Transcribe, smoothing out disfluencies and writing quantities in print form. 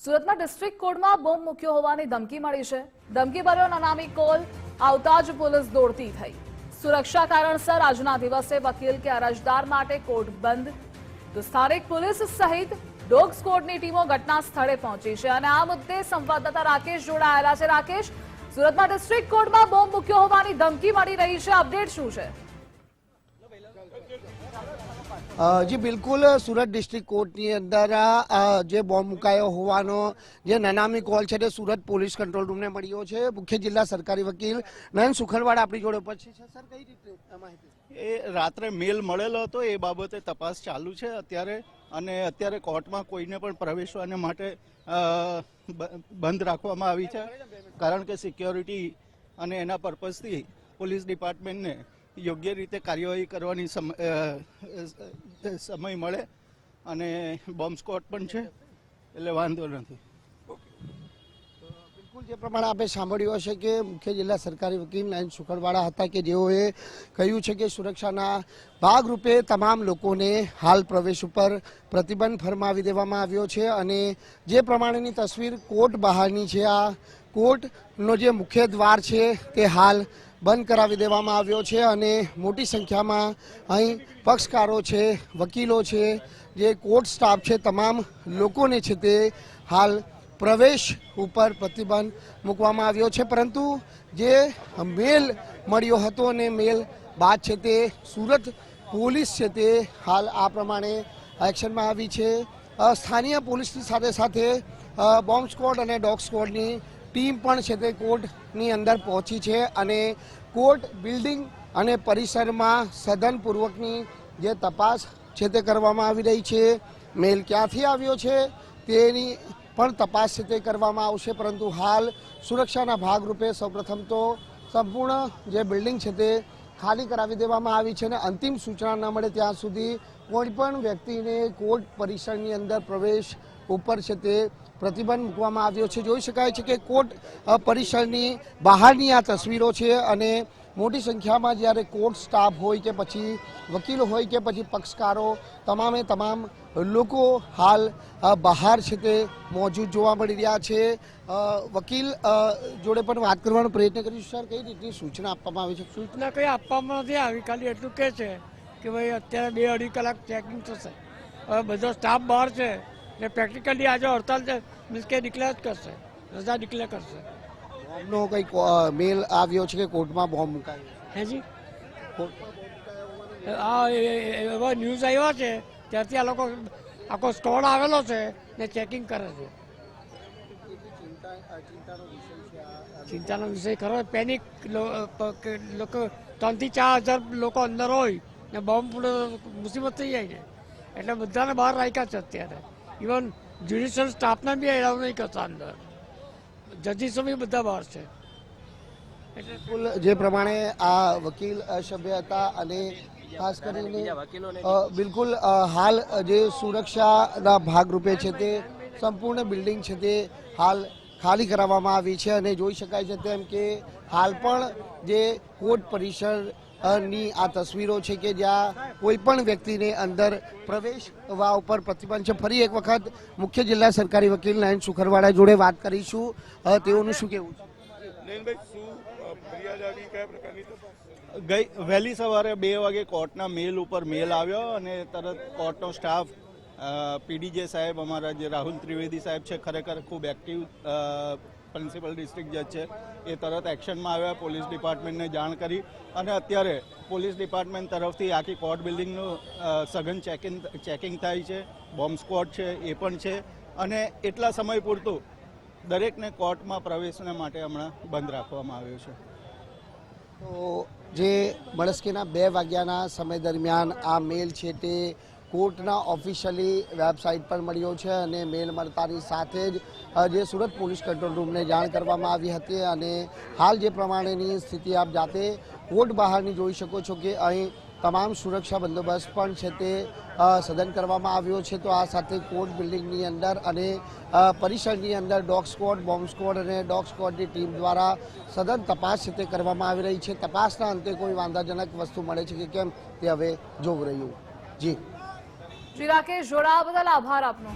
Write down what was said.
સુરતમાં ડિસ્ટ્રિક્ટ કોર્ટમાં બોમ્બ મૂક્યો હોવાની ધમકી મળી છે। ધમકીભર્યો અનામી કોલ આવતા જ પોલીસ દોડતી થઈ। સુરક્ષા કારણસર આજના દિવસે વકીલ કે અરજદાર માટે કોર્ટ બંધ। તો સ્થાનિક પોલીસ સહિત ડોગ સ્ક્વોડની ટીમો ઘટના સ્થળે પહોંચી છે અને આ મુદ્દે સંવાદદાતા રાકેશ જોડાયેલા છે। રાકેશ, સુરતમાં ડિસ્ટ્રિક્ટ કોર્ટમાં બોમ્બ મૂક્યો હોવાની ધમકી મળી રહી છે, અપડેટ શું છે? જી બિલકુલ, સુરત ડિસ્ટ્રિક્ટ કોર્ટની અંદર જે બોમ્બ મુકાયો હોવાનો જે નનામી કોલ છે તે સુરત પોલીસ કંટ્રોલ રૂમને મળ્યો છે। મુખ્ય જિલ્લા સરકારી વકીલ નયન સુખરવાડ આપણી જોડે ઉપસ્થિત છે। સર, કઈ રીતે માહિતી? એ રાત્રે મેલ મળેલો હતો, એ બાબતે તપાસ ચાલુ છે અત્યારે, અને અત્યારે કોર્ટમાં કોઈને પણ પ્રવેશવાને માટે બંધ રાખવામાં આવી છે, કારણ કે સિક્યોરિટી અને એના પર્પઝથી પોલીસ ડિપાર્ટમેન્ટને યોગ્ય રીતે કાર્યવાહી કરવાની સમય મળે, અને બોમ્બ સ્ક્વોડ પણ છે, એટલે વાંધો નથી। બિલકુલ, જે પ્રમાણે આપણે સાંભળ્યું હશે કે મુખ્ય જિલ્લા સરકારી વકીલ નયન સુખરવાડા હતા કે જેઓએ કહ્યું છે કે સુરક્ષાના ભાગરૂપે તમામ લોકોને હાલ પ્રવેશ ઉપર પ્રતિબંધ ફરમાવી દેવામાં આવ્યો છે। અને જે પ્રમાણેની તસવીર કોર્ટ બહારની છે, આ કોર્ટનો જે મુખ્ય દ્વાર છે તે હાલ બંધ કરાવી દેવામાં આવ્યો છે અને મોટી સંખ્યામાં અહીં પક્ષકારો છે, વકીલો છે, જે કોર્ટ સ્ટાફ છે, તમામ લોકોને છે તે હાલ પ્રવેશ ઉપર પ્રતિબંધ મૂકવામાં આવ્યો છે। પરંતુ જે મેલ મળ્યો હતો અને મેલ બાદ છે તે સુરત પોલીસ છે તે હાલ આ પ્રમાણે એક્શનમાં આવી છે। સ્થાનિય પોલીસની સાથે સાથે બોમ્બ સ્ક્વોડ અને ડોગ સ્ક્વોડની ટીમ પણ છે તે કોર્ટની અંદર પહોંચી છે અને કોર્ટ બિલ્ડિંગ અને પરિસરમાં સઘનપૂર્વકની જે તપાસ છે તે કરવામાં આવી રહી છે। મેલ ક્યાંથી આવ્યો છે તેની પણ તપાસ છે તે કરવામાં આવશે, પરંતુ હાલ સુરક્ષાના ભાગરૂપે સૌપ્રથમ તો સંપૂર્ણ જે બિલ્ડિંગ છે તે ખાલી કરાવી દેવામાં આવી છે અને અંતિમ સૂચના ન મળે ત્યાં સુધી કોઈ પણ વ્યક્તિને કોર્ટ પરિસરની અંદર પ્રવેશ ઉપર છે તે પ્રતિબંધ મૂકવામાં આવ્યો છે। જોઈ શકાય છે કે કોર્ટ પરિસરની બહારની આ તસવીરો છે અને મોટી સંખ્યામાં જ્યારે કોર્ટ સ્ટાફ હોય કે પછી વકીલો હોય કે પછી પક્ષકારો, તમામે તમામ લોકો હાલ બહાર છે તે મોજૂદ જોવા મળી રહ્યા છે। વકીલ જોડે પણ વાત કરવાનો પ્રયત્ન કરીશું। સર, કઈ રીતની સૂચના આપવામાં આવી છે? સૂચના કંઈ આપવામાં નથી આવી, ખાલી એટલું કહે છે કે ભાઈ અત્યારે 2-2.5 કલાક ચેકિંગ થશે। હવે બધો સ્ટાફ બહાર છે એટલે પ્રેક્ટિકલી આજે હડતાલ છે, મીન્સ કે ડિક્લેર જ કરશે, રજા ડિક્લેર કરશે। બોમ્બનો કંઈક મેલ આવ્યો છે કે કોર્ટમાં બોમ્બ મુકાયો? હેજી, હા, એવા ન્યૂઝ આવ્યા છે ત્યારથી આ લોકો આખો સ્કોડ આવેલો છે ને ચેકિંગ કરે છે। ચિંતાનો વિષય ખરો, પેનિક લોકો 3 થી 4 હજાર લોકો અંદર હોય ને બોમ્બ મુસીબત થઈ જાય છે, એટલે બધાને બહાર રાખ્યા છે અત્યારે। ઇવન જ્યુડિશિયલ સ્ટાફને બી એલાવ નહીં કરતા અંદર, જજીસો બી બધા બહાર છે। એટલે જે પ્રમાણે આ વકીલ સભ્ય હતા અને ખાસ કરીને બિલકુલ હાલ જે સુરક્ષાના ભાગરૂપે છે તે સંપૂર્ણ બિલ્ડિંગ છે તે હાલ ખાલી કરાવવામાં આવી છે અને જોઈ શકાય છે તેમ કે હાલ પણ જે કોર્ટ પરિસર ની આ તસવીરો છે કે જ્યાં કોઈ પણ વ્યક્તિને અંદર પ્રવેશવા ઉપર પ્રતિબંધ છે। ફરી એક વખત મુખ્ય જિલ્લા સરકારી વકીલ નયન સુખરવાડા જોડે વાત કરીશું, તેઓનું શું કહેવું છે? ગઈ વહેલી સવારે 2 વાગે કોર્ટના મેલ ઉપર મેલ આવ્યો અને તરત કોર્ટનો સ્ટાફ, પીડીજે સાહેબ, અમારા જે રાહુલ ત્રિવેદી સાહેબ છે, ખરેખર ખૂબ એક્ટિવ પ્રિન્સિપલ ડિસ્ટ્રિક્ટ જજ છે, એ તરત એક્શનમાં આવ્યા, પોલીસ ડિપાર્ટમેન્ટને જાણ કરી અને અત્યારે પોલીસ ડિપાર્ટમેન્ટ તરફથી આખી કોર્ટ બિલ્ડિંગનું સઘન ચેકિંગ થાય છે। બોમ્બ સ્ક્વોડ છે એ પણ છે અને એટલા સમય પૂરતું દરેકને કોર્ટમાં પ્રવેશને માટે હમણાં બંધ રાખવામાં આવ્યો છે। તો જે મળસ્કેના 2 વાગ્યાના સમય દરમિયાન આ મેલ છે તે કોર્ટના ઓફિશિયલી વેબસાઇટ પર મળ્યો છે અને મેલ મળતાની સાથે જ જે સુરત પોલીસ કંટ્રોલ રૂમને જાણ કરવામાં આવી હતી અને હાલ જે પ્રમાણેની સ્થિતિ આપ જાતે કોર્ટ બહારની જોઈ શકો છો કે અહીં તમામ સુરક્ષા બંદોબસ્ત પણ છે તે સઘન કરવામાં આવ્યો છે। તો આ સાથે કોર્ટ બિલ્ડિંગની અંદર અને પરિસરની અંદર ડોગ સ્ક્વોડ, બોમ્બ સ્ક્વોડ અને ડોગ સ્ક્વોડની ટીમ દ્વારા સઘન તપાસ છે તે કરવામાં આવી રહી છે। તપાસના અંતે કોઈ વાંધાજનક વસ્તુ મળે છે કે કેમ તે હવે જોવું રહ્યું। જી રાકેશ, જોડાવા બદલ આભાર આપનો।